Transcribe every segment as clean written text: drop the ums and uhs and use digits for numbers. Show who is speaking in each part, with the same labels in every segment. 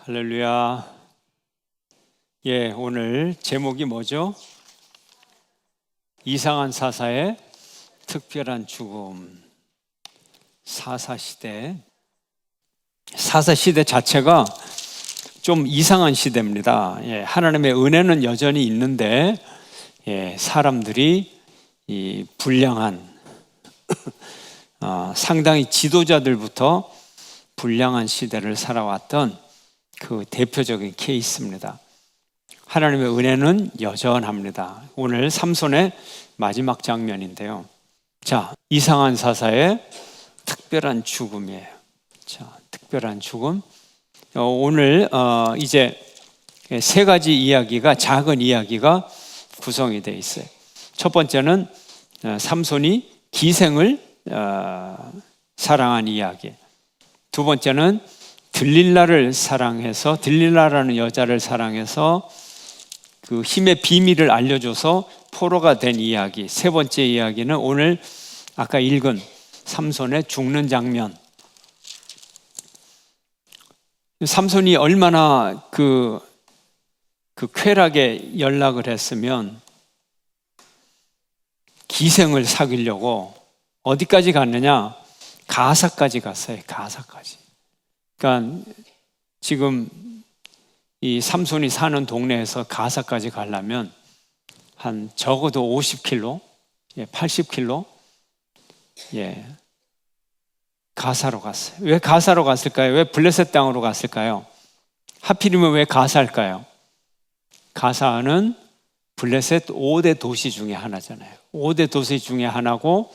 Speaker 1: 할렐루야. 오늘 제목이 뭐죠? 이상한 사사의 특별한 죽음. 사사시대 자체가 좀 이상한 시대입니다. 하나님의 은혜는 여전히 있는데 사람들이 이 불량한 상당히 지도자들부터 불량한 시대를 살아왔던 그 대표적인 케이스입니다. 하나님의 은혜는 여전합니다. 오늘 삼손의 마지막 장면인데요. 자, 이상한 사사의 특별한 죽음이에요. 자, 특별한 죽음. 오늘 이제 세 가지 이야기가, 작은 이야기가 구성이 되어 있어요. 첫 번째는 삼손이 기생을 사랑한 이야기. 두 번째는 들릴라라는 여자를 사랑해서 그 힘의 비밀을 알려줘서 포로가 된 이야기. 세 번째 이야기는 오늘 아까 읽은 삼손의 죽는 장면. 삼손이 얼마나 그 쾌락에 연락을 했으면 기생을 사귀려고 어디까지 갔느냐? 가사까지 갔어요. 가사까지. 그러니까 지금 이 삼손이 사는 동네에서 가사까지 가려면 한 적어도 50km, 80km, 가사로 갔어요. 왜 가사로 갔을까요? 왜 블레셋 땅으로 갔을까요? 하필이면 왜 가사일까요? 가사는 블레셋 5대 도시 중에 하나잖아요. 5대 도시 중에 하나고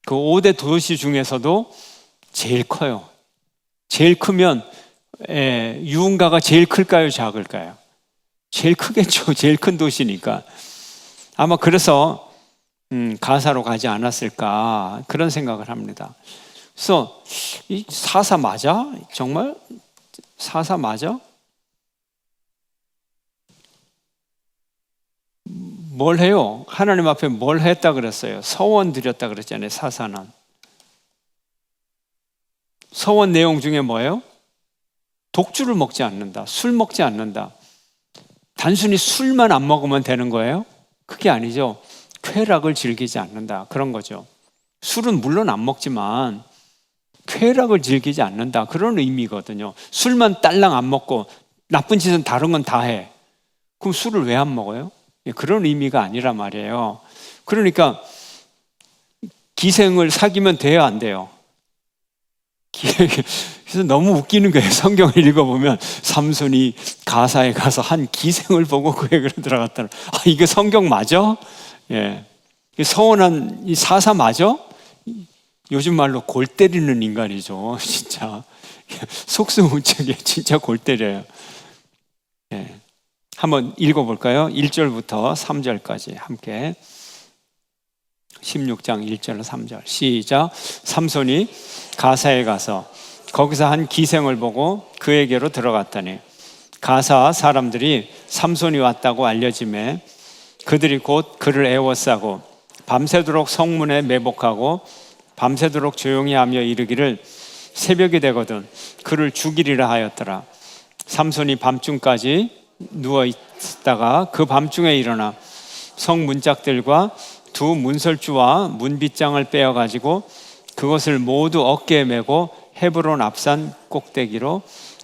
Speaker 1: 그 5대 도시 중에서도 제일 커요. 제일 크면 유흥가가 제일 클까요? 작을까요? 제일 크겠죠. 제일 큰 도시니까. 아마 그래서 가사로 가지 않았을까 그런 생각을 합니다. 그래서 이 사사 맞아? 정말 사사 맞아? 뭘 해요? 하나님 앞에 뭘 했다 그랬어요? 서원 드렸다 그랬잖아요. 사사는. 서원 내용 중에 뭐예요? 독주를 먹지 않는다. 술 먹지 않는다. 단순히 술만 안 먹으면 되는 거예요? 그게 아니죠. 쾌락을 즐기지 않는다. 그런 거죠. 술은 물론 안 먹지만 쾌락을 즐기지 않는다. 그런 의미거든요. 술만 딸랑 안 먹고 나쁜 짓은 다른 건 다 해. 그럼 술을 왜 안 먹어요? 그런 의미가 아니란 말이에요. 그러니까 기생을 사귀면 돼요, 안 돼요? 그래서 너무 웃기는 거예요. 성경을 읽어보면 삼손이 가사에 가서 한 기생을 보고 그에 들어갔다. 이게 성경 맞아? 서원한 이 사사 맞아? 요즘 말로 골 때리는 인간이죠. 진짜 속수무책에 진짜 골 때려요. 한번 읽어볼까요? 1절부터 3절까지 함께. 16장 1절 3절 시작. 삼손이 가사에 가서 거기서 한 기생을 보고 그에게로 들어갔더니 가사 사람들이 삼손이 왔다고 알려지매 그들이 곧 그를 애워싸고 밤새도록 성문에 매복하고 밤새도록 조용히 하며 이르기를 새벽이 되거든 그를 죽이리라 하였더라. 삼손이 밤중까지 누워 있다가 그 밤중에 일어나 성문짝들과 두 문설주와 문빗장을 빼어가지고 그것을 모두 어깨에 메고 헤브론 앞산 꼭대기로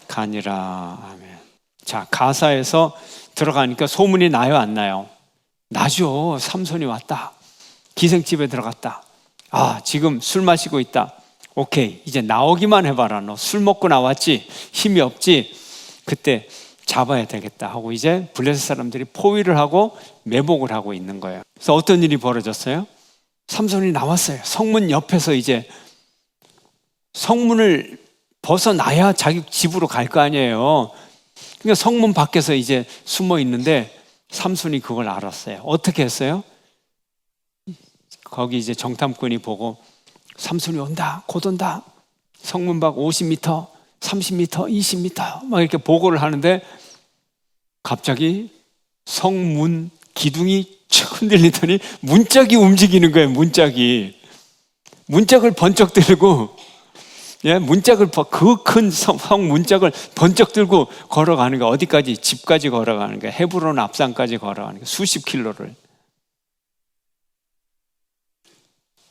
Speaker 1: 가니라. 아멘. 자, 가사에서 들어가니까 소문이 나요, 안 나요? 나죠. 삼손이 왔다. 기생집에 들어갔다. 지금 술 마시고 있다. 오케이, 이제 나오기만 해봐라. 너 술 먹고 나왔지? 힘이 없지? 그때 잡아야 되겠다 하고 이제 블레셋 사람들이 포위를 하고 매복을 하고 있는 거예요. 그래서 어떤 일이 벌어졌어요? 삼손이 나왔어요. 성문 옆에서 이제 성문을 벗어나야 자기 집으로 갈 거 아니에요. 그러니까 성문 밖에서 이제 숨어 있는데 삼손이 그걸 알았어요. 어떻게 했어요? 거기 이제 정탐꾼이 보고 삼손이 온다, 곧 온다. 성문 밖 50m, 30m, 20m 막 이렇게 보고를 하는데 갑자기 성문 기둥이 촥 흔들리더니 문짝이 움직이는 거예요. 문짝을 번쩍 들고 예, 문짝을 그 큰 성 문짝을 번쩍 들고 걸어가는 거, 어디까지? 집까지 걸어가는 거, 헤브론 앞산까지 걸어가는 거, 수십 킬로를.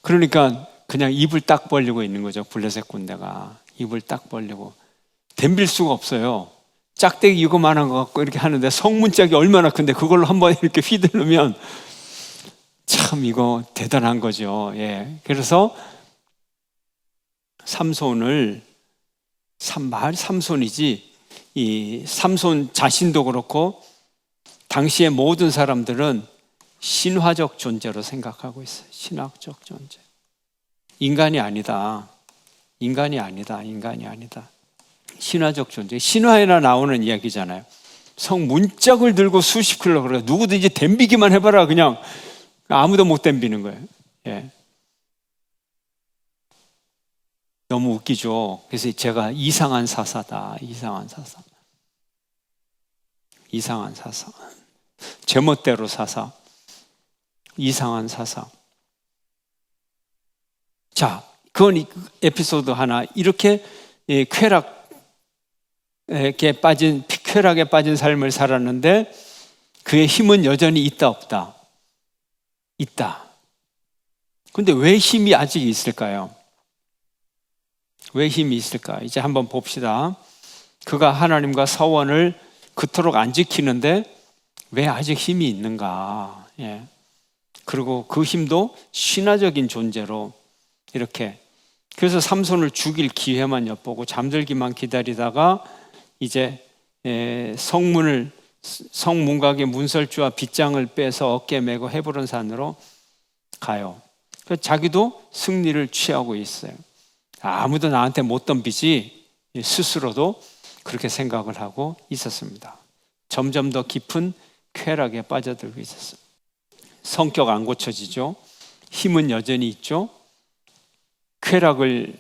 Speaker 1: 그러니까 그냥 입을 딱 벌리고 있는 거죠. 블레셋 군대가 입을 딱 벌리고 덤빌 수가 없어요. 짝대기 이거만한 거 갖고 이렇게 하는데 성문짝이 얼마나 큰데 그걸로 한번 이렇게 휘두르면 참 이거 대단한 거죠. 예, 그래서 삼손을 삼손이지, 이 삼손 자신도 그렇고 당시의 모든 사람들은 신화적 존재로 생각하고 있어요. 신화적 존재. 인간이 아니다. 인간이 아니다. 인간이 아니다. 신화적 존재. 신화에나 나오는 이야기잖아요. 성 문짝을 들고 수십 킬로 걸어. 누구든지 덤비기만 해봐라. 그냥 아무도 못 덤비는 거예요. 예. 너무 웃기죠. 그래서 제가 이상한 사사다. 이상한 사사. 이상한 사사. 제멋대로 사사. 이상한 사사. 자, 그건 에피소드 하나. 이렇게 쾌락에 빠진 삶을 살았는데 그의 힘은 여전히 있다 없다? 있다. 근데 왜 힘이 아직 있을까요? 왜 힘이 있을까? 이제 한번 봅시다. 그가 하나님과 서원을 그토록 안 지키는데 왜 아직 힘이 있는가? 예. 그리고 그 힘도 신화적인 존재로 이렇게. 그래서 삼손을 죽일 기회만 엿보고 잠들기만 기다리다가 이제 성문각의 문설주와 빗장을 빼서 어깨에 메고 헤브론 산으로 가요. 그래서 자기도 승리를 취하고 있어요. 아무도 나한테 못 덤비지 스스로도 그렇게 생각을 하고 있었습니다. 점점 더 깊은 쾌락에 빠져들고 있었어요. 성격 안 고쳐지죠. 힘은 여전히 있죠. 쾌락을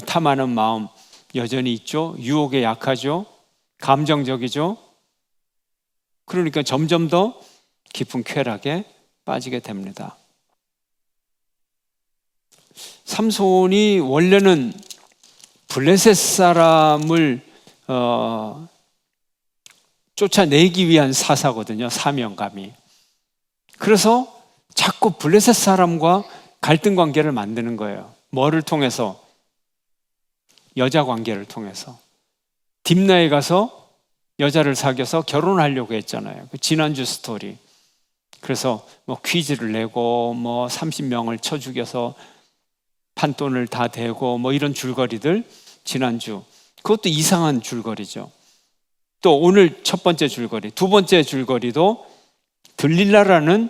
Speaker 1: 탐하는 마음 여전히 있죠. 유혹에 약하죠. 감정적이죠. 그러니까 점점 더 깊은 쾌락에 빠지게 됩니다. 삼손이 원래는 블레셋 사람을 쫓아내기 위한 사사거든요. 사명감이. 그래서 자꾸 블레셋 사람과 갈등 관계를 만드는 거예요. 뭐를 통해서? 여자 관계를 통해서. 딥나에 가서 여자를 사귀어서 결혼하려고 했잖아요. 그 지난주 스토리. 그래서 뭐 퀴즈를 내고 뭐 30명을 쳐 죽여서 판돈을 다 대고 뭐 이런 줄거리들 지난주. 그것도 이상한 줄거리죠. 또 오늘 첫 번째 줄거리, 두 번째 줄거리도 들릴라라는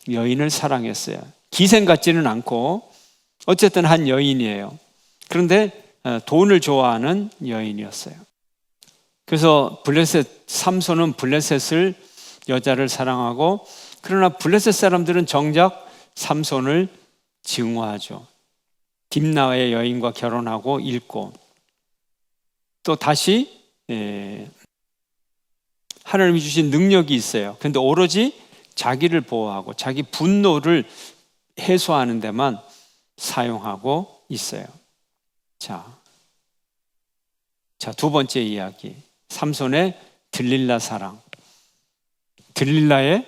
Speaker 1: 여인을 사랑했어요. 기생 같지는 않고 어쨌든 한 여인이에요. 그런데 돈을 좋아하는 여인이었어요. 그래서 삼손은 블레셋을 여자를 사랑하고, 그러나 블레셋 사람들은 정작 삼손을 증오하죠. 딥나의 여인과 결혼하고 잃고, 또 다시 하나님이 주신 능력이 있어요. 그런데 오로지 자기를 보호하고 자기 분노를 해소하는 데만 사용하고 있어요. 자, 두 번째 이야기. 삼손의 들릴라 사랑. 들릴라의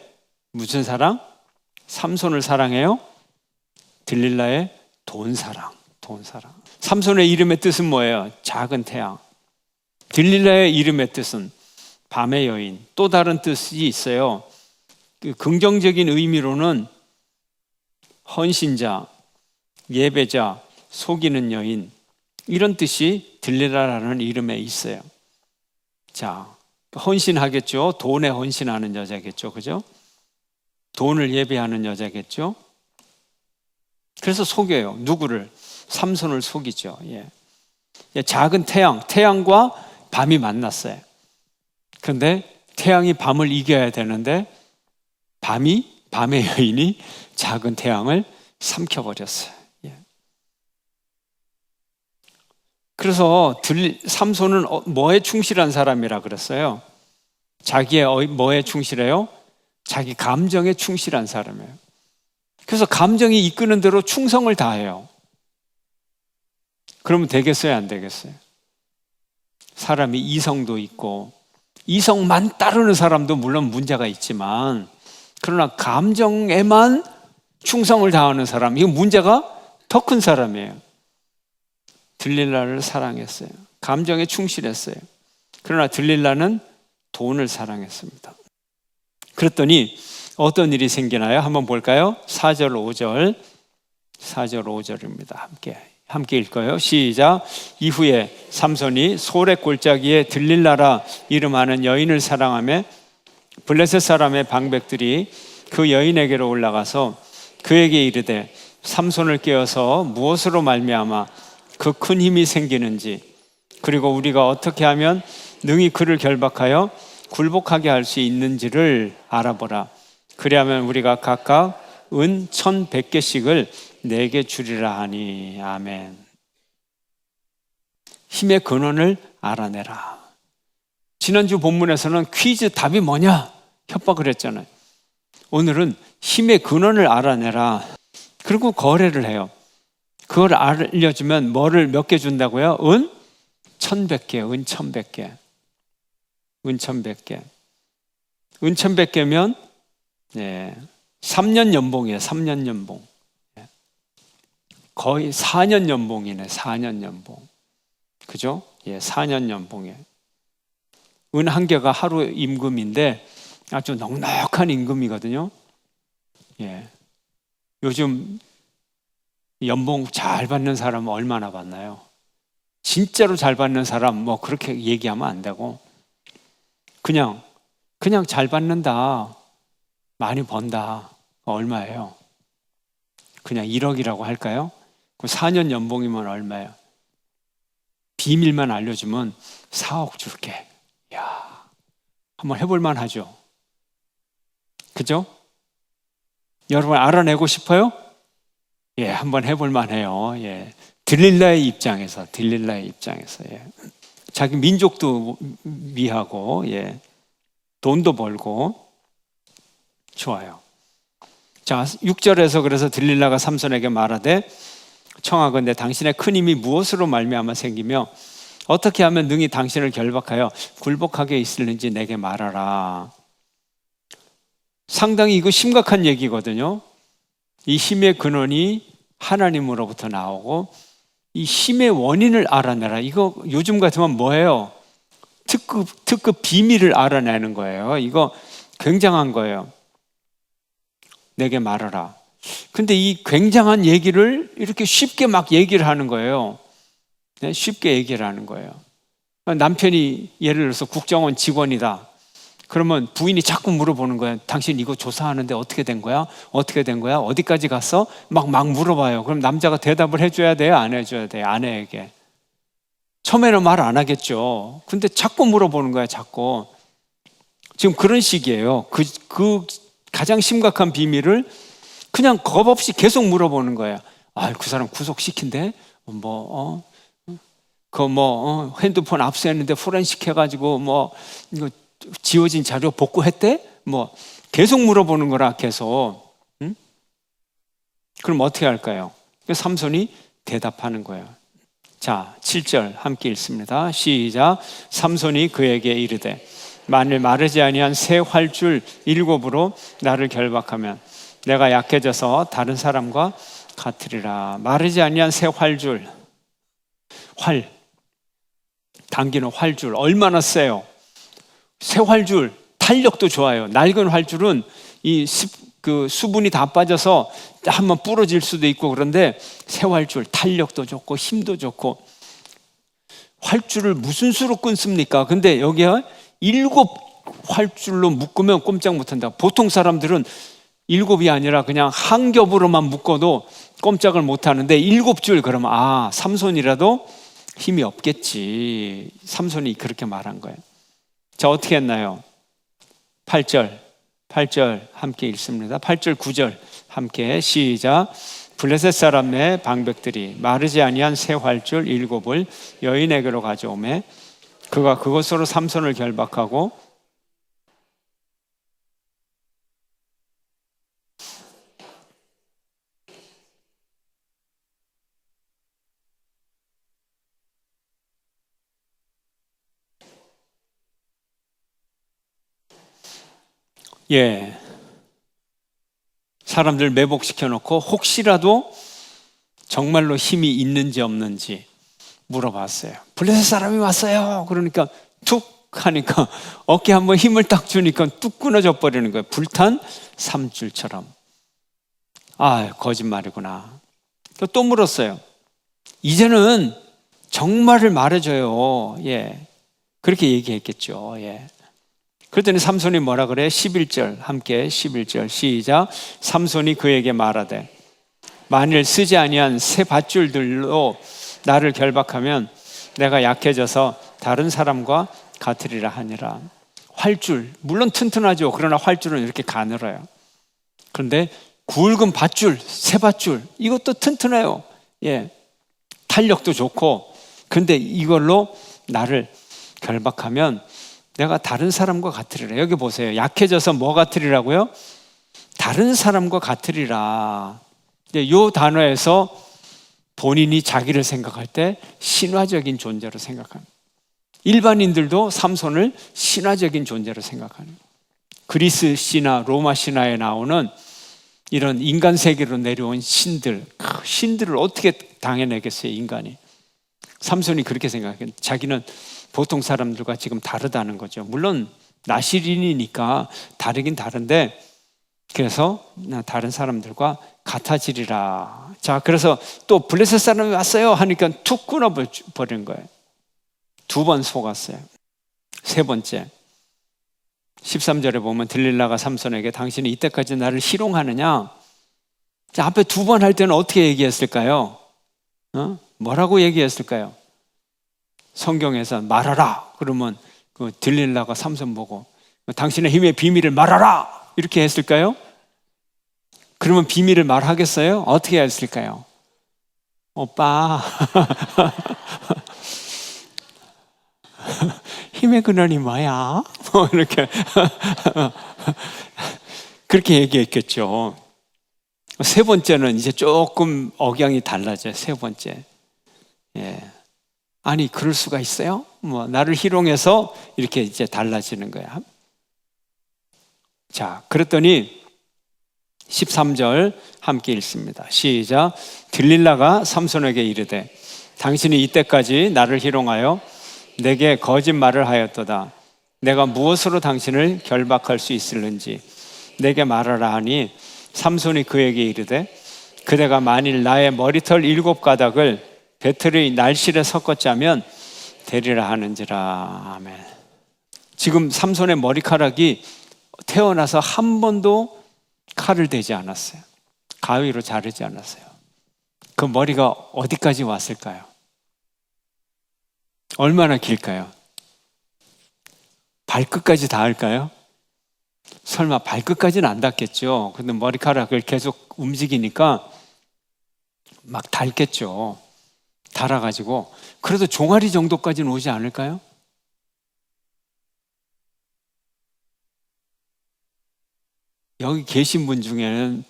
Speaker 1: 무슨 사랑? 삼손을 사랑해요? 들릴라의 돈 사랑. 돈 사랑. 삼손의 이름의 뜻은 뭐예요? 작은 태양. 들릴라의 이름의 뜻은 밤의 여인. 또 다른 뜻이 있어요. 그 긍정적인 의미로는 헌신자, 예배자, 속이는 여인, 이런 뜻이 들릴라라는 이름에 있어요. 자, 헌신하겠죠. 돈에 헌신하는 여자겠죠. 그죠? 돈을 예배하는 여자겠죠. 그래서 속여요. 누구를? 삼손을 속이죠. 예. 작은 태양과 밤이 만났어요. 그런데 태양이 밤을 이겨야 되는데 밤의 여인이 작은 태양을 삼켜버렸어요. 예. 그래서 삼손은 뭐에 충실한 사람이라 그랬어요? 자기의 뭐에 충실해요? 자기 감정에 충실한 사람이에요. 그래서 감정이 이끄는 대로 충성을 다해요. 그러면 되겠어요, 안 되겠어요? 사람이 이성도 있고 이성만 따르는 사람도 물론 문제가 있지만, 그러나 감정에만 충성을 다하는 사람, 이거 문제가 더 큰 사람이에요. 들릴라를 사랑했어요. 감정에 충실했어요. 그러나 들릴라는 돈을 사랑했습니다. 그랬더니 어떤 일이 생기나요? 한번 볼까요? 4절 5절 4절 5절입니다. 함께 읽어요. 시작. 이후에 삼손이 소렉 골짜기에 들릴라라 이름하는 여인을 사랑하며 블레셋 사람의 방백들이 그 여인에게로 올라가서 그에게 이르되 삼손을 깨어서 무엇으로 말미암아 그 큰 힘이 생기는지, 그리고 우리가 어떻게 하면 능히 그를 결박하여 굴복하게 할 수 있는지를 알아보라. 그리하면 우리가 각각 은 1,100개씩을 내게 주리라 하니. 아멘. 힘의 근원을 알아내라. 지난주 본문에서는 퀴즈 답이 뭐냐 협박을 했잖아요. 오늘은 힘의 근원을 알아내라. 그리고 거래를 해요. 그걸 알려주면 뭐를 몇 개 준다고요? 은 1,100개. 은 1,100개. 은 1,100개. 은 1,100개면 3년 연봉이에요. 3년 연봉. 거의 4년 연봉이네. 4년 연봉. 그죠? 4년 연봉이에요. 은 한 개가 하루 임금인데 아주 넉넉한 임금이거든요. 요즘 연봉 잘 받는 사람은 얼마나 받나요? 진짜로 잘 받는 사람 뭐 그렇게 얘기하면 안 되고, 그냥 잘 받는다, 많이 번다, 얼마예요? 그냥 1억이라고 할까요? 그 4년 연봉이면 얼마예요? 비밀만 알려주면 4억 줄게. 야, 한번 해볼만 하죠. 그죠? 여러분 알아내고 싶어요? 한번 해볼만 해요. 들릴라의 입장에서. 자기 민족도 위하고, 돈도 벌고, 좋아요. 자, 6절에서 그래서 들릴라가 삼손에게 말하되 청하건대 당신의 큰 힘이 무엇으로 말미암아 생기며 어떻게 하면 능히 당신을 결박하여 굴복하게 있을는지 내게 말하라. 상당히 이거 심각한 얘기거든요. 이 힘의 근원이 하나님으로부터 나오고 이 힘의 원인을 알아내라. 이거 요즘 같으면 뭐예요? 특급 비밀을 알아내는 거예요. 이거 굉장한 거예요. 내게 말하라. 근데 이 굉장한 얘기를 이렇게 쉽게 막 얘기를 하는 거예요. 쉽게 얘기를 하는 거예요. 남편이 예를 들어서 국정원 직원이다. 그러면 부인이 자꾸 물어보는 거예요. 당신 이거 조사하는데 어떻게 된 거야? 어떻게 된 거야? 어디까지 갔어? 막 물어봐요. 그럼 남자가 대답을 해줘야 돼요? 안 해줘야 돼요? 아내에게. 처음에는 말 안 하겠죠. 근데 자꾸 물어보는 거야, 자꾸. 지금 그런 식이에요. 그 가장 심각한 비밀을 그냥 겁 없이 계속 물어보는 거예요. 그 사람 구속시킨대? 핸드폰 압수했는데 포렌식 해가지고 이거 지워진 자료 복구했대? 계속 물어보는 거라, 계속. 응? 그럼 어떻게 할까요? 삼손이 대답하는 거예요. 자, 7절 함께 읽습니다. 시작. 삼손이 그에게 이르되 만일 마르지 아니한 새 활줄 7으로 나를 결박하면 내가 약해져서 다른 사람과 같으리라. 마르지 아니한 새 활줄, 당기는 활줄 얼마나 세요? 새 활줄 탄력도 좋아요. 낡은 활줄은 그 수분이 다 빠져서 한번 부러질 수도 있고, 그런데 새 활줄 탄력도 좋고 힘도 좋고. 활줄을 무슨 수로 끊습니까? 근데 여기에 7 활줄로 묶으면 꼼짝 못한다. 보통 사람들은 7이 아니라 그냥 한 겹으로만 묶어도 꼼짝을 못하는데 7줄, 그러면 삼손이라도 힘이 없겠지. 삼손이 그렇게 말한 거예요. 자, 어떻게 했나요? 8절 함께 읽습니다. 8절 9절 함께 시작. 블레셋 사람의 방백들이 마르지 아니한 새 활줄 7을 여인에게로 가져오매 그가 그것으로 삼손을 결박하고 예, 사람들 매복시켜 놓고 혹시라도 정말로 힘이 있는지 없는지 물어봤어요. 블레셋 사람이 왔어요. 그러니까 툭 하니까 어깨 한번 힘을 딱 주니까 뚝 끊어져 버리는 거예요. 불탄 삼줄처럼. 아, 거짓말이구나. 또 물었어요. 이제는 정말을 말해줘요. 예, 그렇게 얘기했겠죠. 예. 그랬더니 삼손이 뭐라 그래? 11절 함께 11절 시작. 삼손이 그에게 말하되 만일 쓰지 아니한 새 밧줄들로 나를 결박하면 내가 약해져서 다른 사람과 같으리라 하니라. 활줄, 물론 튼튼하죠. 그러나 활줄은 이렇게 가늘어요. 그런데 굵은 밧줄, 새 밧줄, 이것도 튼튼해요. 예, 탄력도 좋고. 근데 이걸로 나를 결박하면 내가 다른 사람과 같으리라. 여기 보세요. 약해져서 뭐 같으리라고요? 다른 사람과 같으리라. 이 단어에서 본인이 자기를 생각할 때 신화적인 존재로 생각합니다. 일반인들도 삼손을 신화적인 존재로 생각하는 거예요. 그리스 신화, 로마 신화에 나오는 이런 인간 세계로 내려온 신들을 어떻게 당해내겠어요, 인간이. 삼손이 그렇게 생각해요. 자기는 보통 사람들과 지금 다르다는 거죠. 물론 나시린이니까 다르긴 다른데, 그래서 다른 사람들과 같아지리라. 자, 그래서 또 블레셋 사람이 왔어요 하니까 툭 끊어버린 거예요. 2번 속았어요. 세 번째 13절에 보면 들릴라가 삼손에게 당신이 이때까지 나를 희롱하느냐. 자, 앞에 2번 할 때는 어떻게 얘기했을까요? 뭐라고 얘기했을까요? 성경에서 말하라 그러면 그 들릴라가 삼손 보고 당신의 힘의 비밀을 말하라 이렇게 했을까요? 그러면 비밀을 말하겠어요? 어떻게 했을까요? 오빠 힘의 근원이 뭐야? 뭐 이렇게 그렇게 얘기했겠죠. 세 번째는 이제 조금 억양이 달라져요. 세 번째, 예, 아니 그럴 수가 있어요? 뭐 나를 희롱해서 이렇게 이제 달라지는 거야. 자, 그랬더니 13절 함께 읽습니다. 시작. 들릴라가 삼손에게 이르되 당신이 이때까지 나를 희롱하여 내게 거짓말을 하였도다. 내가 무엇으로 당신을 결박할 수 있을는지 내게 말하라 하니 삼손이 그에게 이르되 그대가 만일 나의 머리털 7가닥을 배틀의 날실에 섞어 짜면 되리라 하는지라. 아멘. 지금 삼손의 머리카락이 태어나서 한 번도 칼을 대지 않았어요. 가위로 자르지 않았어요. 그 머리가 어디까지 왔을까요? 얼마나 길까요? 발끝까지 닿을까요? 설마 발끝까지는 안 닿겠죠. 근데 머리카락을 계속 움직이니까 막 닳겠죠. 닳아가지고 그래도 종아리 정도까지는 오지 않을까요? 여기 계신 분 중에는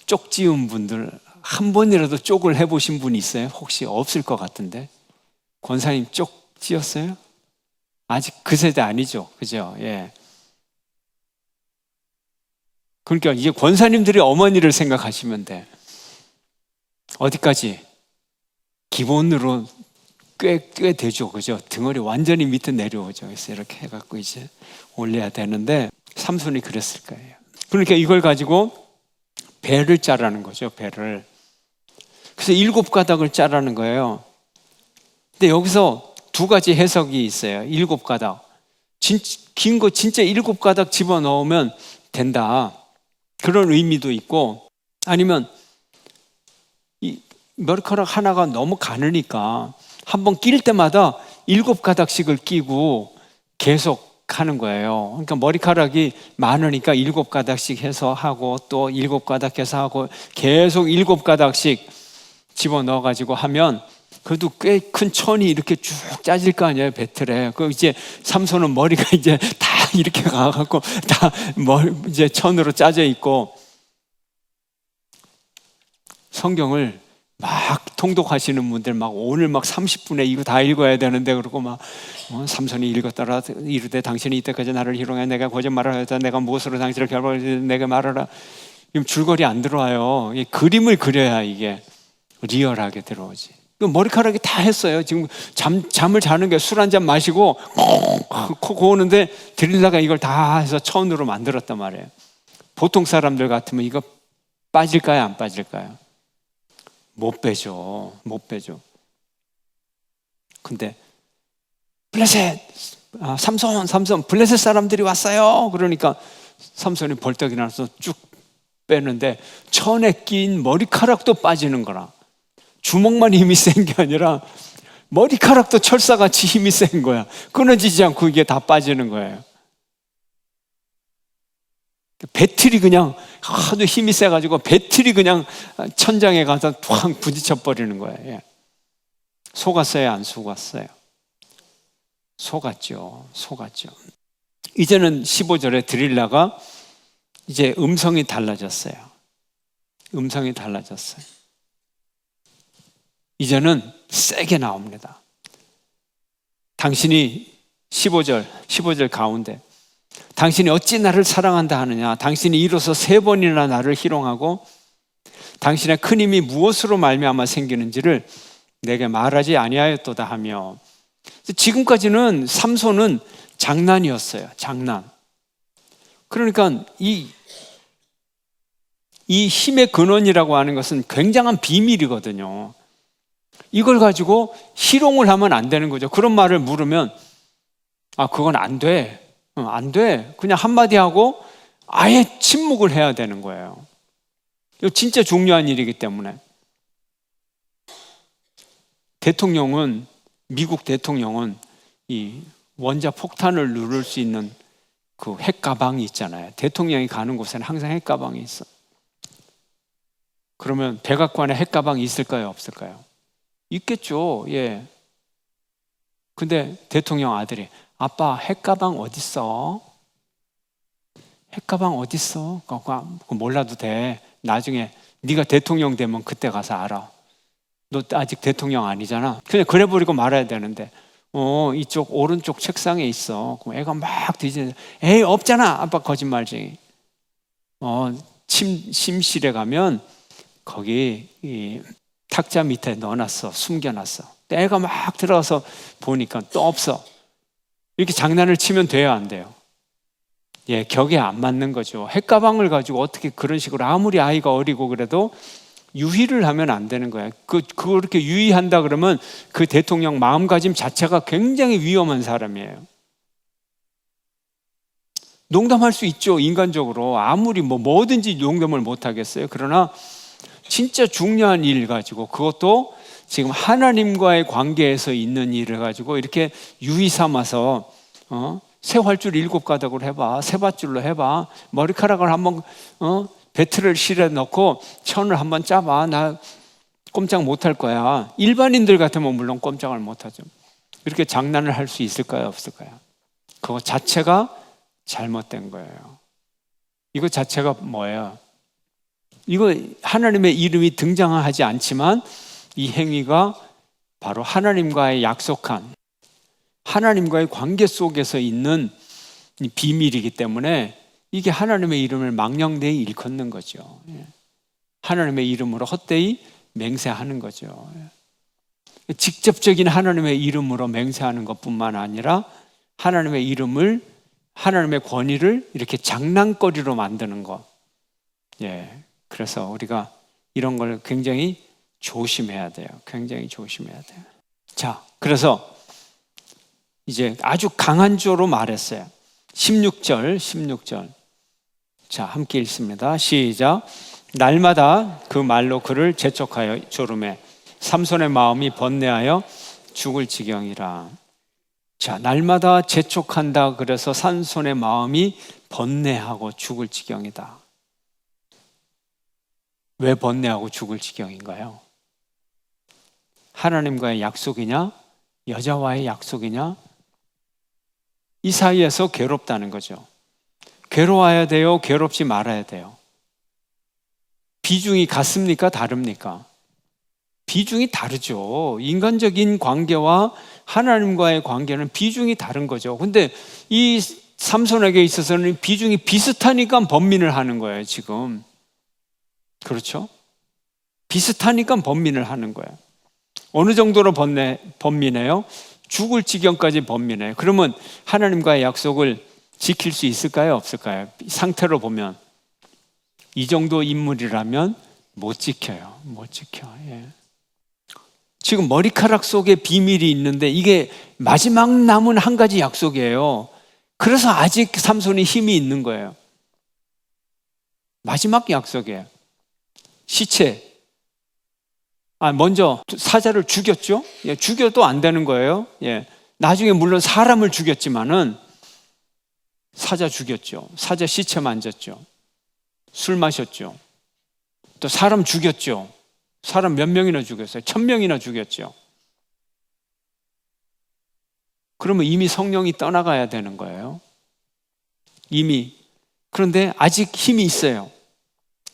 Speaker 1: 쪽 지은 분들 한 번이라도 쪽을 해보신 분이 있어요? 혹시 없을 것 같은데. 권사님 쪽 지었어요? 아직 그 세대 아니죠, 그죠? 예. 그러니까 이제 권사님들이 어머니를 생각하시면 돼. 어디까지? 기본으로 꽤 되죠, 그죠? 등허리 완전히 밑에 내려오죠. 그래서 이렇게 해갖고 이제 올려야 되는데 삼손이 그랬을 거예요. 그러니까 이걸 가지고 배를 짜라는 거죠, 배를. 그래서 7가닥을 짜라는 거예요. 근데 여기서 2가지 해석이 있어요. 7가닥. 긴 거 진짜 7가닥 집어넣으면 된다. 그런 의미도 있고, 아니면 이 머리카락 하나가 너무 가느니까 한번 낄 때마다 7가닥씩을 끼고 계속 하는 거예요. 그러니까 머리카락이 많으니까 7가닥씩 해서 하고 또 7가닥 해서 하고 계속 7가닥씩 집어넣어가지고 하면 그래도 꽤 큰 천이 이렇게 쭉 짜질 거 아니에요, 배틀에. 그 이제 삼손은 머리가 이제 다 이렇게 가갖고 다 이제 천으로 짜져 있고. 성경을 막 통독하시는 분들 막 오늘 막 30분에 이거 다 읽어야 되는데 그러고 막 삼손이 읽었더라 이르되 당신이 이때까지 나를 희롱해 내가 거짓말을 하였다 내가 무엇으로 당신을 결박하였다 내가 말하라. 지금 줄거리 안 들어와요. 그림을 그려야 이게 리얼하게 들어오지. 머리카락이 다 했어요. 지금 잠을 자는 게 술 한 잔 마시고 코 고우는데 드릴라가 이걸 다 해서 천으로 만들었단 말이에요. 보통 사람들 같으면 이거 빠질까요? 안 빠질까요? 못 빼죠. 못 빼죠. 근데 블레셋 삼손 블레셋 사람들이 왔어요. 그러니까 삼손이 벌떡 일어나서 쭉 빼는데 천에 낀 머리카락도 빠지는 거라. 주먹만 힘이 센 게 아니라 머리카락도 철사같이 힘이 센 거야. 끊어지지 않고 이게 다 빠지는 거예요. 배틀이 그냥 하도 힘이 세가지고 배틀이 그냥 천장에 가서 팡 부딪혀 버리는 거예요. 속았어요? 안 속았어요? 속았죠. 이제는 15절에 드릴라가 이제 음성이 달라졌어요. 이제는 세게 나옵니다. 당신이 15절 가운데 당신이 어찌 나를 사랑한다 하느냐 당신이 이로써 3번이나 나를 희롱하고 당신의 큰 힘이 무엇으로 말미암아 생기는지를 내게 말하지 아니하였도다 하며 지금까지는 삼손은 장난이었어요. 장난. 그러니까 이 힘의 근원이라고 하는 것은 굉장한 비밀이거든요. 이걸 가지고 희롱을 하면 안 되는 거죠. 그런 말을 물으면 그건 안 돼. 안 돼. 그냥 한마디 하고 아예 침묵을 해야 되는 거예요. 이거 진짜 중요한 일이기 때문에. 미국 대통령은 이 원자 폭탄을 누를 수 있는 그 핵가방이 있잖아요. 대통령이 가는 곳에는 항상 핵가방이 있어. 그러면 백악관에 핵가방이 있을까요? 없을까요? 있겠죠. 예. 근데 대통령 아들이 아빠 핵가방 어딨어? 핵가방 어딨어? 그거 몰라도 돼. 나중에 네가 대통령 되면 그때 가서 알아. 너 아직 대통령 아니잖아. 그냥 그래버리고 말아야 되는데 이쪽 오른쪽 책상에 있어. 그럼 애가 막 뒤지는데 에이 없잖아. 아빠 거짓말쟁이. 침실에 가면 거기 이 탁자 밑에 넣어놨어. 숨겨놨어. 애가 막 들어가서 보니까 또 없어. 이렇게 장난을 치면 돼요, 안 돼요? 예, 격에 안 맞는 거죠. 핵가방을 가지고 어떻게 그런 식으로 아무리 아이가 어리고 그래도 유희를 하면 안 되는 거예요. 그렇게 유희한다 그러면 그 대통령 마음가짐 자체가 굉장히 위험한 사람이에요. 농담할 수 있죠, 인간적으로. 아무리 뭐든지 농담을 못 하겠어요. 그러나 진짜 중요한 일 가지고 그것도 지금 하나님과의 관계에서 있는 일을 가지고 이렇게 유의 삼아서 새 활줄 7가닥으로 해봐, 새 밧줄로 해봐, 머리카락을 한번 배틀을 실에 넣고 천을 한번 짜봐. 나 꼼짝 못할 거야. 일반인들 같으면 물론 꼼짝을 못하죠. 이렇게 장난을 할 수 있을까요? 없을까요? 그거 자체가 잘못된 거예요. 이거 자체가 뭐예요? 이거 하나님의 이름이 등장하지 않지만 이 행위가 바로 하나님과의 약속한 하나님과의 관계 속에서 있는 비밀이기 때문에 이게 하나님의 이름을 망령되이 일컫는 거죠. 하나님의 이름으로 헛되이 맹세하는 거죠. 직접적인 하나님의 이름으로 맹세하는 것뿐만 아니라 하나님의 이름을, 하나님의 권위를 이렇게 장난거리로 만드는 것. 그래서 우리가 이런 걸 굉장히 조심해야 돼요. 굉장히 조심해야 돼요. 자, 그래서 이제 아주 강한 조로 말했어요. 16절. 자, 함께 읽습니다. 시작. 날마다 그 말로 그를 재촉하여 조름해 삼손의 마음이 번뇌하여 죽을 지경이라. 자, 날마다 재촉한다. 그래서 삼손의 마음이 번뇌하고 죽을 지경이다. 왜 번뇌하고 죽을 지경인가요? 하나님과의 약속이냐? 여자와의 약속이냐? 이 사이에서 괴롭다는 거죠. 괴로워야 돼요? 괴롭지 말아야 돼요? 비중이 같습니까? 다릅니까? 비중이 다르죠. 인간적인 관계와 하나님과의 관계는 비중이 다른 거죠. 근데 이 삼손에게 있어서는 비중이 비슷하니까 번민을 하는 거예요, 지금. 그렇죠? 비슷하니까 번민을 하는 거예요. 어느 정도로 번민해요? 죽을 지경까지 번민해요. 그러면 하나님과의 약속을 지킬 수 있을까요? 없을까요? 상태로 보면 이 정도 인물이라면 못 지켜요. 못 지켜. 예. 지금 머리카락 속에 비밀이 있는데 이게 마지막 남은 한 가지 약속이에요. 그래서 아직 삼손이 힘이 있는 거예요. 마지막 약속이에요. 시체. 먼저 사자를 죽였죠. 예, 죽여도 안 되는 거예요. 예. 나중에 물론 사람을 죽였지만은 사자 죽였죠. 사자 시체 만졌죠. 술 마셨죠. 또 사람 죽였죠. 사람 몇 명이나 죽였어요? 1000명이나 죽였죠. 그러면 이미 성령이 떠나가야 되는 거예요. 이미. 그런데 아직 힘이 있어요.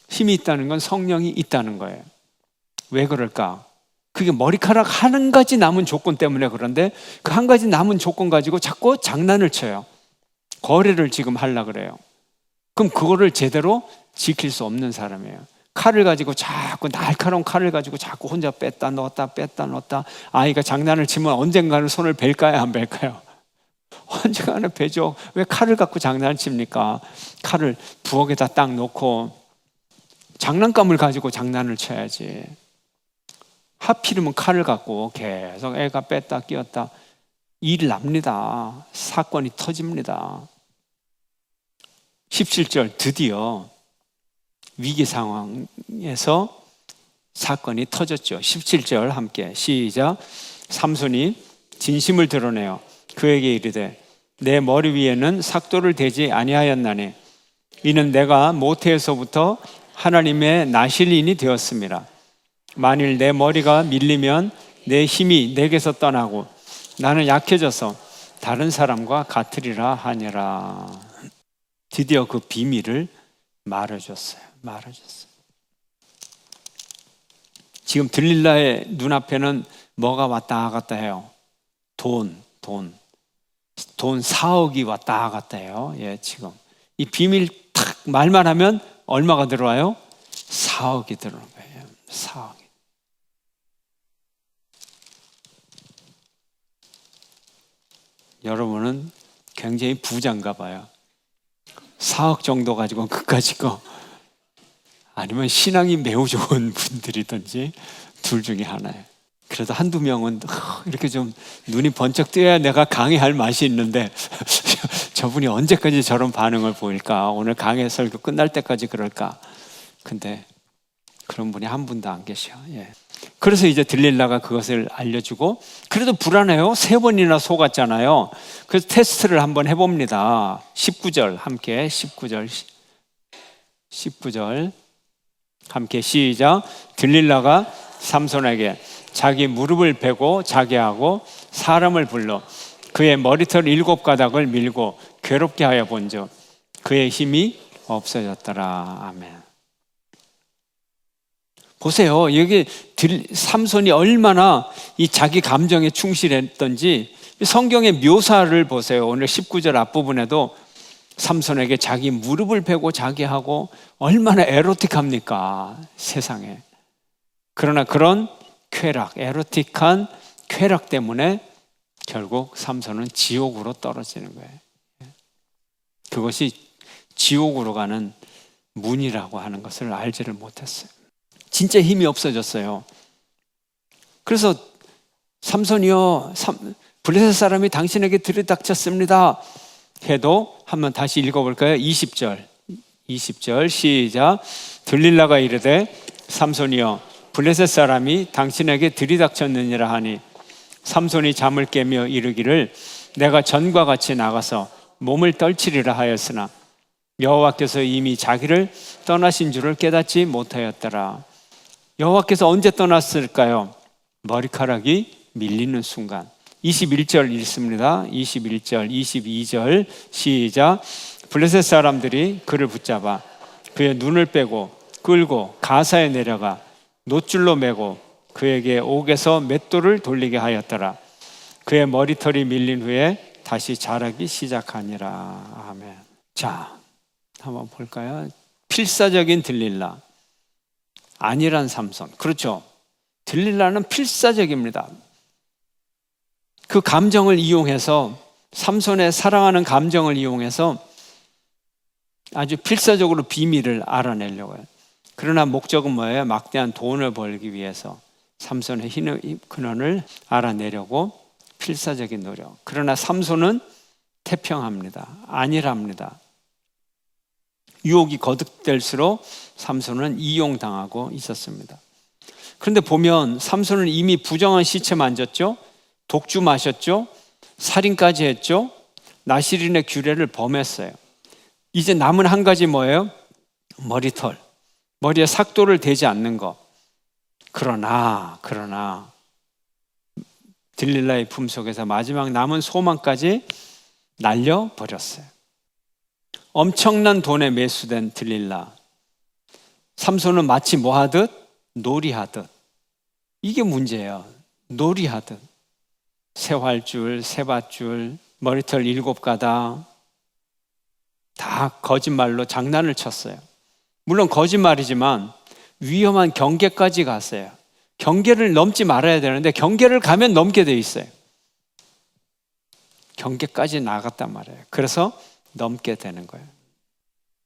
Speaker 1: 힘이 있다는 건 성령이 있다는 거예요. 왜 그럴까? 그게 머리카락 한 가지 남은 조건 때문에 그런데 그 한 가지 남은 조건 가지고 자꾸 장난을 쳐요. 거래를 지금 하려고 그래요. 그럼 그거를 제대로 지킬 수 없는 사람이에요. 칼을 가지고 자꾸 날카로운 칼을 가지고 자꾸 혼자 뺐다 넣었다 아이가 장난을 치면 언젠가는 손을 벨까요? 안 벨까요? 언젠가는 베죠. 왜 칼을 갖고 장난을 칩니까? 칼을 부엌에다 딱 놓고 장난감을 가지고 장난을 쳐야지. 하필이면 칼을 갖고 계속 애가 뺐다 끼웠다 일 납니다. 사건이 터집니다. 17절 드디어 위기 상황에서 사건이 터졌죠. 17절 함께 시작. 삼손이 진심을 드러내어 그에게 이르되 내 머리 위에는 삭도를 대지 아니하였나니 이는 내가 모태에서부터 하나님의 나실인이 되었습니다. 만일 내 머리가 밀리면 내 힘이 내게서 떠나고 나는 약해져서 다른 사람과 같으리라 하니라. 드디어 그 비밀을 말해줬어요. 지금 들릴라의 눈앞에는 뭐가 왔다 갔다 해요? 돈 4억이 왔다 갔다 해요. 예, 지금 이 비밀 탁 말만 하면 얼마가 들어와요? 4억이 들어오는 거예요. 4억이. 여러분은 굉장히 부자인가 봐요. 4억 정도 가지고 그까짓 거. 아니면 신앙이 매우 좋은 분들이든지 둘 중에 하나예요. 그래도 한두 명은 이렇게 좀 눈이 번쩍 뜨여야 내가 강의할 맛이 있는데 저분이 언제까지 저런 반응을 보일까? 오늘 강의 설교 끝날 때까지 그럴까? 근데 그런 분이 한 분도 안 계셔. 예. 그래서 이제 들릴라가 그것을 알려주고 그래도 불안해요. 3번이나 속았잖아요. 그래서 테스트를 한번 해봅니다. 19절 함께 19절 함께 시작. 들릴라가 삼손에게 자기 무릎을 베고 자게 하고 사람을 불러 그의 머리털 7가닥을 밀고 괴롭게 하여 본즉 그의 힘이 없어졌더라. 아멘. 보세요. 여기 삼손이 얼마나 이 자기 감정에 충실했던지 성경의 묘사를 보세요. 오늘 19절 앞부분에도 삼손에게 자기 무릎을 베고 자게 하고 얼마나 에로틱합니까? 세상에. 그러나 그런 에로틱한 쾌락 때문에 결국 삼손은 지옥으로 떨어지는 거예요. 그것이 지옥으로 가는 문이라고 하는 것을 알지를 못했어요. 진짜 힘이 없어졌어요. 그래서 삼손이여 블레셋 사람이 당신에게 들이닥쳤습니다 해도 한번 다시 읽어볼까요? 20절 시작. 들릴라가 이르되 삼손이여 블레셋 사람이 당신에게 들이닥쳤느니라 하니 삼손이 잠을 깨며 이르기를 내가 전과 같이 나가서 몸을 떨치리라 하였으나 여호와께서 이미 자기를 떠나신 줄을 깨닫지 못하였더라. 여호와께서 언제 떠났을까요? 머리카락이 밀리는 순간. 21절 읽습니다. 21절, 22절 시작. 블레셋 사람들이 그를 붙잡아 그의 눈을 빼고 끌고 가사에 내려가 노줄로 매고 그에게 옥에서 맷돌을 돌리게 하였더라. 그의 머리털이 밀린 후에 다시 자라기 시작하니라. 아멘. 자, 한번 볼까요? 필사적인 들릴라, 안일한 삼손. 그렇죠. 들릴라는 필사적입니다. 그 감정을 이용해서, 삼손의 사랑하는 감정을 이용해서 아주 필사적으로 비밀을 알아내려고 해요. 그러나 목적은 뭐예요? 막대한 돈을 벌기 위해서 삼손의 근원을 알아내려고 필사적인 노력. 그러나 삼손은 태평합니다. 안일합니다. 유혹이 거듭될수록 삼손은 이용당하고 있었습니다. 그런데 보면 삼손은 이미 부정한 시체 만졌죠, 독주 마셨죠, 살인까지 했죠, 나실인의 규례를 범했어요. 이제 남은 한 가지 뭐예요? 머리털, 머리에 삭도를 대지 않는 것. 그러나 들릴라의 품속에서 마지막 남은 소망까지 날려버렸어요. 엄청난 돈에 매수된 들릴라. 삼손은 마치 뭐 하듯? 놀이하듯. 이게 문제예요. 놀이하듯. 새활줄, 새밧줄, 머리털 7가닥 다 거짓말로 장난을 쳤어요. 물론 거짓말이지만 위험한 경계까지 갔어요. 경계를 넘지 말아야 되는데 경계를 가면 넘게 돼 있어요. 경계까지 나갔단 말이에요. 그래서 넘게 되는 거예요.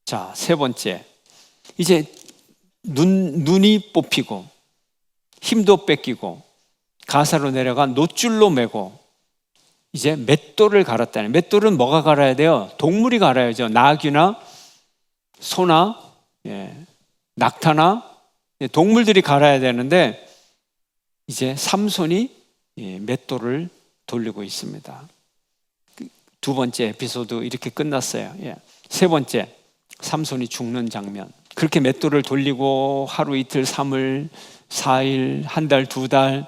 Speaker 1: 자, 세 번째. 이제 눈이 뽑히고 힘도 뺏기고 가사로 내려간 노줄로 메고 이제 맷돌을 갈았다니. 맷돌은 뭐가 갈아야 돼요? 동물이 갈아야죠. 나귀나 소나 낙타나 동물들이 갈아야 되는데 이제 삼손이 맷돌을 돌리고 있습니다. 두 번째 에피소드 이렇게 끝났어요. 세 번째, 삼손이 죽는 장면. 그렇게 맷돌을 돌리고 하루 이틀 3일 4일 한 달 2달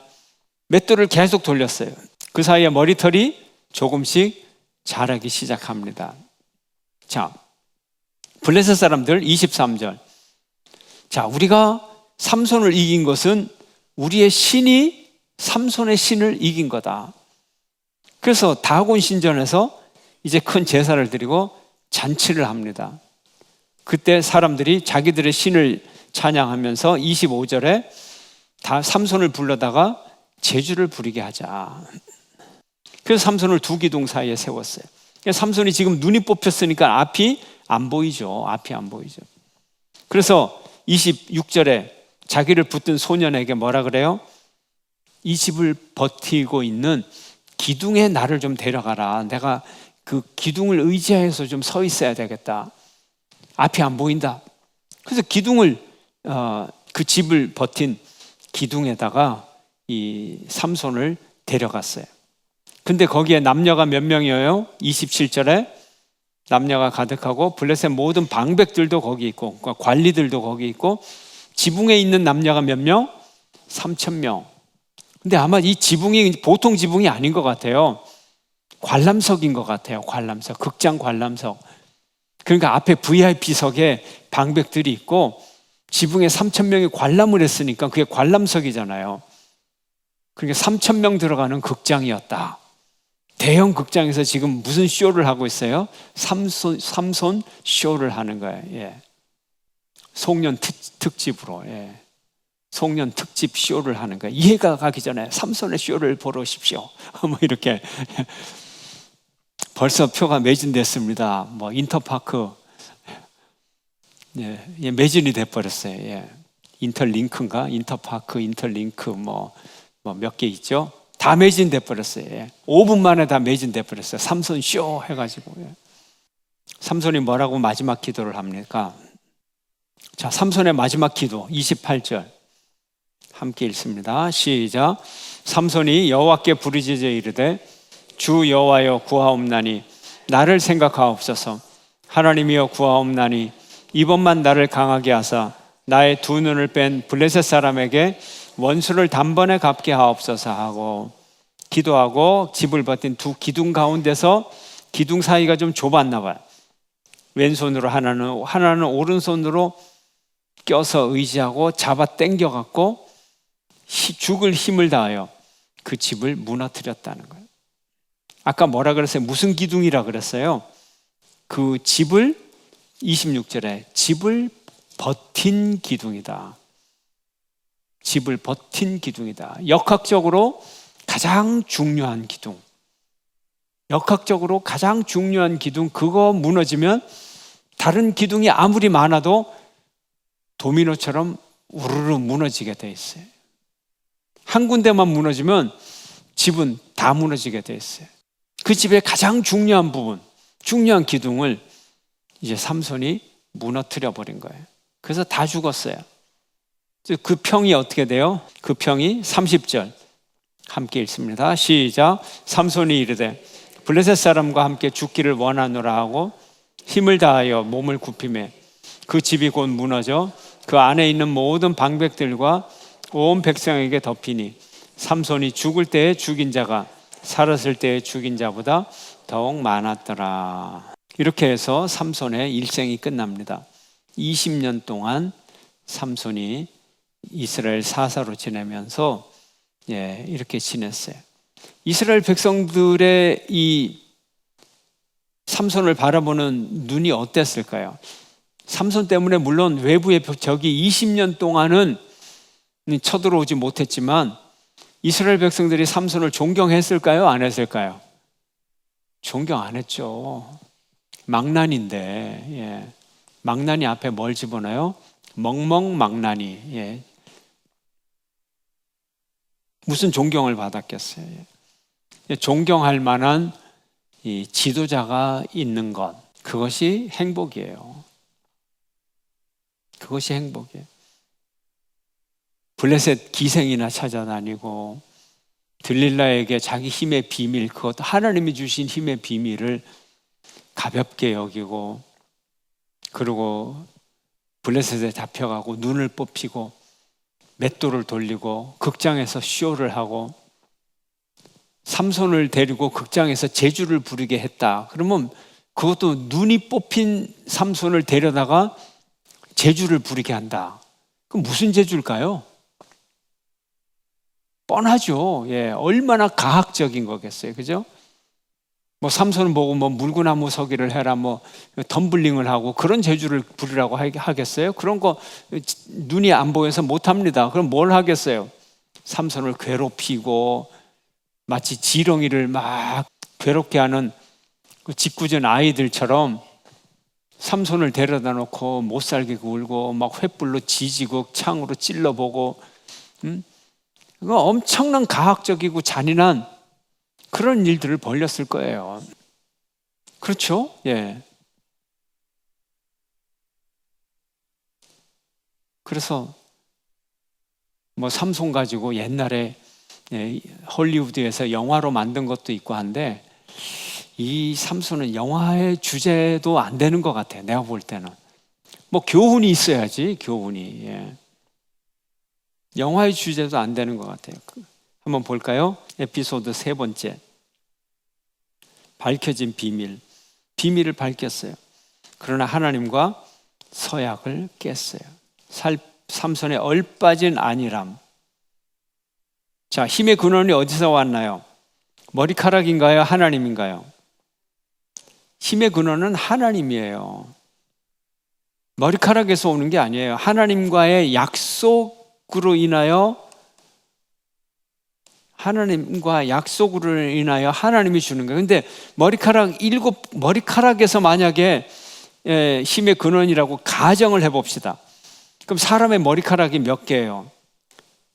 Speaker 1: 맷돌을 계속 돌렸어요. 그 사이에 머리털이 조금씩 자라기 시작합니다. 자, 블레셋 사람들 23절. 자, 우리가 삼손을 이긴 것은 우리의 신이 삼손의 신을 이긴 거다. 그래서 다곤 신전에서 이제 큰 제사를 드리고 잔치를 합니다. 그때 사람들이 자기들의 신을 찬양하면서 25절에 다 삼손을 불러다가 제주를 부리게 하자. 그래서 삼손을 두 기둥 사이에 세웠어요. 삼손이 지금 눈이 뽑혔으니까 앞이 안 보이죠. 그래서 26절에 자기를 붙든 소년에게 뭐라 그래요? 이 집을 버티고 있는 기둥에 나를 좀 데려가라. 내가 그 기둥을 의지해서 좀 서 있어야 되겠다. 앞이 안 보인다. 그래서 기둥을 그 집을 버틴 기둥에다가 이 삼손을 데려갔어요. 근데 거기에 남녀가 몇 명이에요? 27절에 남녀가 가득하고 블레셋 모든 방백들도 거기 있고 관리들도 거기 있고 지붕에 있는 남녀가 몇 명? 3,000명. 근데 아마 이 지붕이 보통 지붕이 아닌 것 같아요. 관람석인 것 같아요. 관람석, 극장 관람석. 그러니까 앞에 VIP석에 방백들이 있고 지붕에 3,000명이 관람을 했으니까 그게 관람석이잖아요. 그러니까 3,000명 들어가는 극장이었다. 대형 극장에서 지금 무슨 쇼를 하고 있어요? 삼손 쇼를 하는 거예요. 송년 특집으로. 송년 특집 쇼를 하는 거예요. 이해가 가기 전에 삼손의 쇼를 보러 오십시오. 뭐 이렇게. 벌써 표가 매진됐습니다. 뭐 인터파크 매진이 돼버렸어요. 인터링크인가? 인터파크, 인터링크 뭐 몇 개 있죠? 다 매진돼 버렸어요. 5분 만에 다 매진돼 버렸어요. 삼손 쇼 해가지고. 삼손이 뭐라고 마지막 기도를 합니까? 자, 삼손의 마지막 기도 28절 함께 읽습니다. 시작. 삼손이 여호와께 부르짖어 이르되 주 여호와여 구하옵나니 나를 생각하옵소서. 하나님이여 구하옵나니 이번만 나를 강하게 하사 나의 두 눈을 뺀 블레셋 사람에게 원수를 단번에 갚게 하옵소서 하고 기도하고 집을 버틴 두 기둥 가운데서 기둥 사이가 좀 좁았나 봐요. 왼손으로 하나는 오른손으로 껴서 의지하고 잡아 당겨갖고 죽을 힘을 다하여 그 집을 무너뜨렸다는 거예요. 아까 뭐라 그랬어요? 무슨 기둥이라 그랬어요? 그 집을 26절에 집을 버틴 기둥이다. 집을 버틴 기둥이다. 역학적으로 가장 중요한 기둥. 역학적으로 가장 중요한 기둥, 그거 무너지면 다른 기둥이 아무리 많아도 도미노처럼 우르르 무너지게 돼 있어요. 한 군데만 무너지면 집은 다 무너지게 돼 있어요. 그 집의 가장 중요한 부분, 중요한 기둥을 이제 삼손이 무너뜨려 버린 거예요. 그래서 다 죽었어요. 그 평이 어떻게 돼요? 그 평이 30절 함께 읽습니다. 시작. 삼손이 이르되 블레셋 사람과 함께 죽기를 원하노라 하고 힘을 다하여 몸을 굽히매 그 집이 곧 무너져 그 안에 있는 모든 방백들과 온 백성에게 덮이니 삼손이 죽을 때에 죽인 자가 살았을 때에 죽인 자보다 더욱 많았더라. 이렇게 해서 삼손의 일생이 끝납니다. 20년 동안 삼손이 이스라엘 사사로 지내면서 이렇게 지냈어요. 이스라엘 백성들의 이 삼손을 바라보는 눈이 어땠을까요? 삼손 때문에 물론 외부의 적이 20년 동안은 쳐들어오지 못했지만 이스라엘 백성들이 삼손을 존경했을까요? 안 했을까요? 존경 안 했죠. 망난인데, 망난이 앞에 뭘 집어넣어요? 멍멍망난이. 무슨 존경을 받았겠어요? 존경할 만한 이 지도자가 있는 것, 그것이 행복이에요. 그것이 행복이에요. 블레셋 기생이나 찾아다니고 들릴라에게 자기 힘의 비밀, 그것 하나님이 주신 힘의 비밀을 가볍게 여기고, 그리고 블레셋에 잡혀가고 눈을 뽑히고 맷돌을 돌리고 극장에서 쇼를 하고 삼손을 데리고 극장에서 제주를 부르게 했다. 그러면 그것도 눈이 뽑힌 삼손을 데려다가 제주를 부르게 한다. 그럼 무슨 제주일까요? 뻔하죠. 얼마나 가학적인 거겠어요. 그죠? 뭐 삼손을 보고 뭐 물구나무 서기를 해라, 뭐 덤블링을 하고 그런 제주를 부리라고 하겠어요? 그런 거 눈이 안 보여서 못 합니다. 그럼 뭘 하겠어요? 삼손을 괴롭히고 마치 지렁이를 막 괴롭게 하는 그 짓궂은 아이들처럼 삼손을 데려다 놓고 못 살게 굴고 막 횃불로 지지고 창으로 찔러보고, 그거 엄청난 가학적이고 잔인한 그런 일들을 벌였을 거예요. 그렇죠? 그래서 뭐 삼손 가지고 옛날에 헐리우드에서 영화로 만든 것도 있고 한데, 이 삼손은 영화의 주제도 안 되는 것 같아요. 내가 볼 때는 뭐 교훈이 있어야지, 교훈이. 영화의 주제도 안 되는 것 같아요. 한번 볼까요? 에피소드 3번째, 밝혀진 비밀. 비밀을 밝혔어요. 그러나 하나님과 서약을 깼어요. 삼손의 얼빠진 안일함. 자, 힘의 근원이 어디서 왔나요? 머리카락인가요? 하나님인가요? 힘의 근원은 하나님이에요. 머리카락에서 오는 게 아니에요. 하나님과의 약속으로 인하여, 하나님과 약속으로 인하여 하나님이 주는 거예요. 근데 머리카락에서 만약에 힘의 근원이라고 가정을 해봅시다. 그럼 사람의 머리카락이 몇 개예요?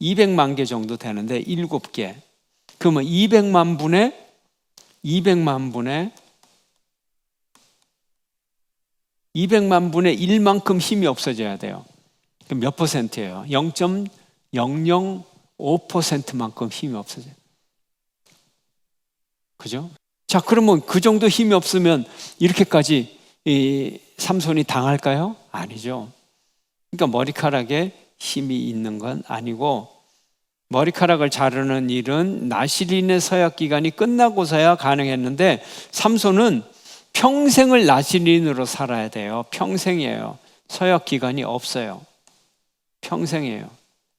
Speaker 1: 200만 개 정도 되는데 7개. 그러면 200만 분의 1만큼 힘이 없어져야 돼요. 그럼 몇 퍼센트예요? 0.005%만큼 힘이 없어져요. 그죠? 자, 그러면 그 정도 힘이 없으면 이렇게까지 이 삼손이 당할까요? 아니죠. 그러니까 머리카락에 힘이 있는 건 아니고, 머리카락을 자르는 일은 나시린의 서약 기간이 끝나고서야 가능했는데 삼손은 평생을 나시린으로 살아야 돼요. 평생이에요. 서약 기간이 없어요. 평생이에요.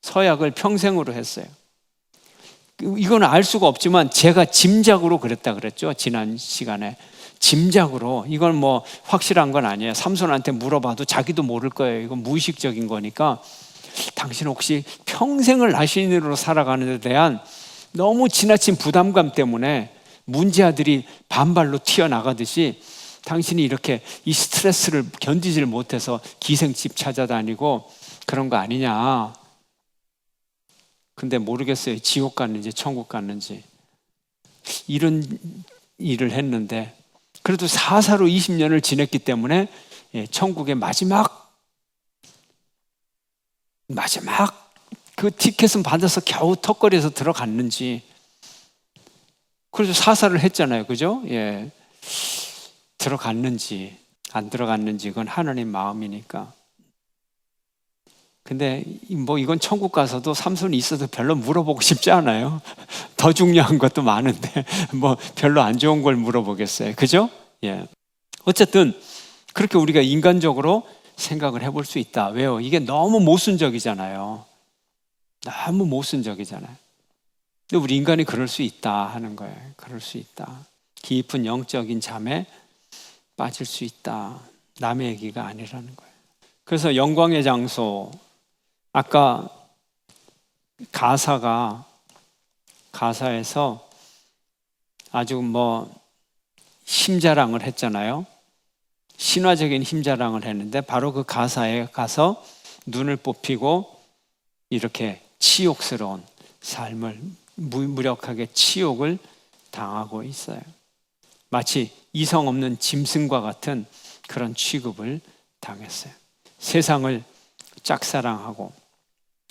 Speaker 1: 서약을 평생으로 했어요. 이건 알 수가 없지만 제가 짐작으로 그랬다 그랬죠. 지난 시간에. 짐작으로. 이건 뭐 확실한 건 아니에요. 삼손한테 물어봐도 자기도 모를 거예요. 이건 무의식적인 거니까 당신 혹시 평생을 나신으로 살아가는 데 대한 너무 지나친 부담감 때문에 문제아들이 반발로 튀어나가듯이 당신이 이렇게 이 스트레스를 견디질 못해서 기생집 찾아다니고 그런 거 아니냐. 근데 모르겠어요. 지옥 갔는지 천국 갔는지. 이런 일을 했는데 그래도 사사로 20년을 지냈기 때문에 천국의 마지막 그 티켓은 받아서 겨우 턱걸이에서 들어갔는지. 그래서 사사를 했잖아요. 그죠? 예. 들어갔는지 안 들어갔는지 그건 하나님 마음이니까. 근데 뭐 이건 천국 가서도 삼손이 있어도 별로 물어보고 싶지 않아요. 더 중요한 것도 많은데 뭐 별로 안 좋은 걸 물어보겠어요. 그죠? 예. 어쨌든 그렇게 우리가 인간적으로 생각을 해볼 수 있다. 왜요? 이게 너무 모순적이잖아요. 너무 모순적이잖아요. 근데 우리 인간이 그럴 수 있다 하는 거예요. 그럴 수 있다. 깊은 영적인 잠에 빠질 수 있다. 남의 얘기가 아니라는 거예요. 그래서 영광의 장소, 아까 가사에서 아주 뭐 힘자랑을 했잖아요. 신화적인 힘자랑을 했는데 바로 그 가사에 가서 눈을 뽑히고 이렇게 치욕스러운 삶을 무력하게 치욕을 당하고 있어요. 마치 이성 없는 짐승과 같은 그런 취급을 당했어요. 세상을 짝사랑하고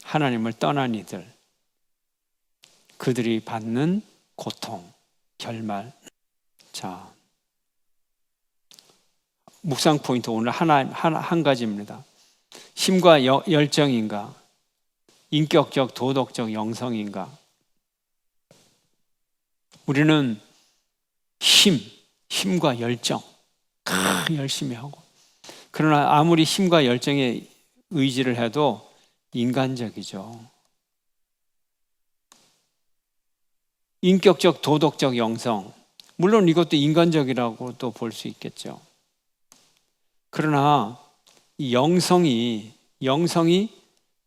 Speaker 1: 하나님을 떠난 이들, 그들이 받는 고통, 결말. 자, 묵상 포인트 오늘 한 가지입니다. 힘과 열정인가? 인격적, 도덕적 영성인가? 우리는 힘과 열정, 열심히 하고. 그러나 아무리 힘과 열정에 의지를 해도 인간적이죠. 인격적, 도덕적 영성. 물론 이것도 인간적이라고도 볼 수 있겠죠. 그러나 이 영성이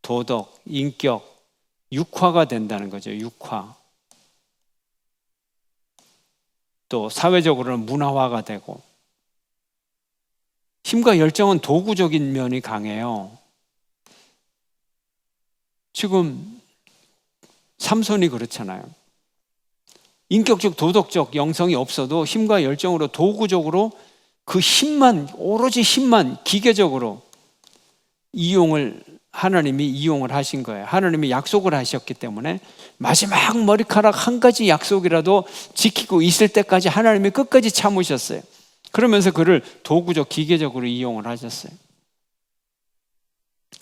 Speaker 1: 도덕, 인격, 육화가 된다는 거죠. 육화. 또 사회적으로는 문화화가 되고. 힘과 열정은 도구적인 면이 강해요. 지금 삼손이 그렇잖아요. 인격적, 도덕적 영성이 없어도 힘과 열정으로 도구적으로 그 힘만, 오로지 힘만 기계적으로 하나님이 이용을 하신 거예요. 하나님이 약속을 하셨기 때문에 마지막 머리카락 한 가지 약속이라도 지키고 있을 때까지 하나님이 끝까지 참으셨어요. 그러면서 그를 도구적, 기계적으로 이용을 하셨어요.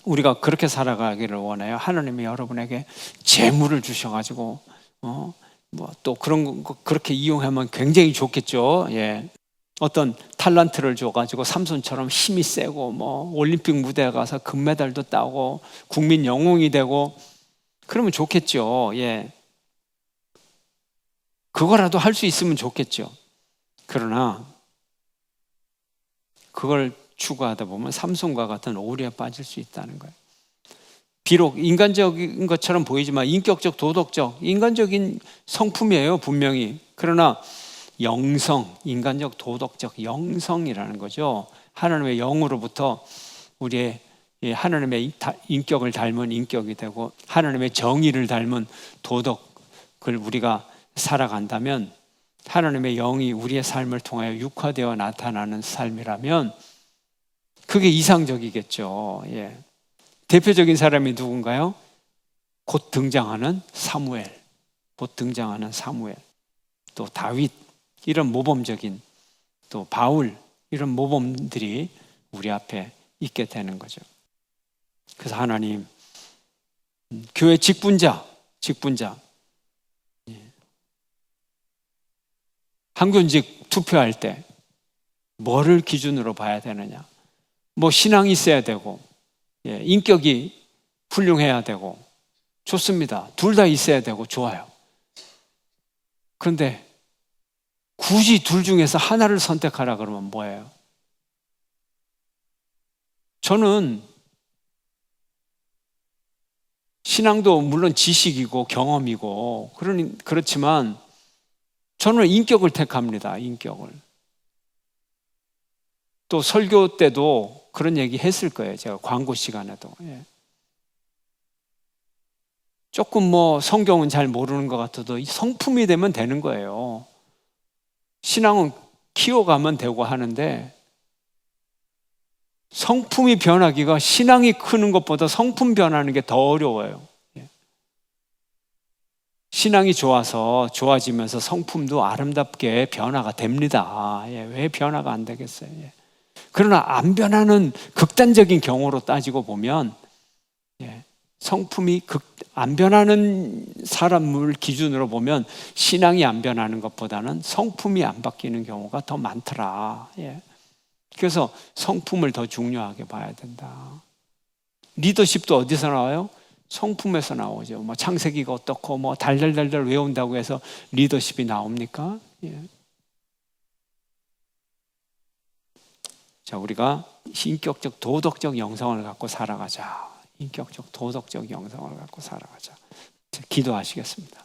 Speaker 1: 우리가 그렇게 살아가기를 원해요. 하나님이 여러분에게 재물을 주셔가지고 뭐 또 그런 거 그렇게 이용하면 굉장히 좋겠죠. 예. 어떤 탤런트를 줘가지고 삼손처럼 힘이 세고 뭐 올림픽 무대에 가서 금메달도 따고 국민 영웅이 되고 그러면 좋겠죠. 예. 그거라도 할 수 있으면 좋겠죠. 그러나 그걸 추구하다 보면 삼손과 같은 오류에 빠질 수 있다는 거예요. 비록 인간적인 것처럼 보이지만 인격적, 도덕적, 인간적인 성품이에요, 분명히. 그러나 영성, 인간적, 도덕적 영성이라는 거죠. 하나님의 영으로부터 우리의 하나님의 인격을 닮은 인격이 되고 하나님의 정의를 닮은 도덕을 우리가 살아간다면 하나님의 영이 우리의 삶을 통하여 육화되어 나타나는 삶이라면 그게 이상적이겠죠. 예. 대표적인 사람이 누군가요? 곧 등장하는 사무엘, 또 다윗, 이런 모범적인, 또 바울, 이런 모범들이 우리 앞에 있게 되는 거죠. 그래서 하나님, 교회 직분자, 항균직 투표할 때 뭐를 기준으로 봐야 되느냐? 뭐 신앙이 있어야 되고, 인격이 훌륭해야 되고, 좋습니다. 둘 다 있어야 되고 좋아요. 그런데 굳이 둘 중에서 하나를 선택하라 그러면 뭐예요? 저는 신앙도 물론 지식이고 경험이고 그렇지만 저는 인격을 택합니다. 인격을. 또 설교 때도 그런 얘기 했을 거예요. 제가 광고 시간에도. 예. 조금 뭐 성경은 잘 모르는 것 같아도 성품이 되면 되는 거예요. 신앙은 키워가면 되고 하는데 성품이 변하기가 신앙이 크는 것보다 성품 변하는 게 더 어려워요. 신앙이 좋아서 좋아지면서 성품도 아름답게 변화가 됩니다. 왜 변화가 안 되겠어요? 그러나 안 변하는 극단적인 경우로 따지고 보면 성품이 안 변하는 사람을 기준으로 보면 신앙이 안 변하는 것보다는 성품이 안 바뀌는 경우가 더 많더라. 그래서 성품을 더 중요하게 봐야 된다. 리더십도 어디서 나와요? 성품에서 나오죠. 뭐 창세기가 어떻고 뭐 달달달달 외운다고 해서 리더십이 나옵니까? 자, 우리가 인격적 도덕적 영성을 갖고 살아가자. 인격적 도덕적 영성을 갖고 살아가자. 기도하시겠습니다.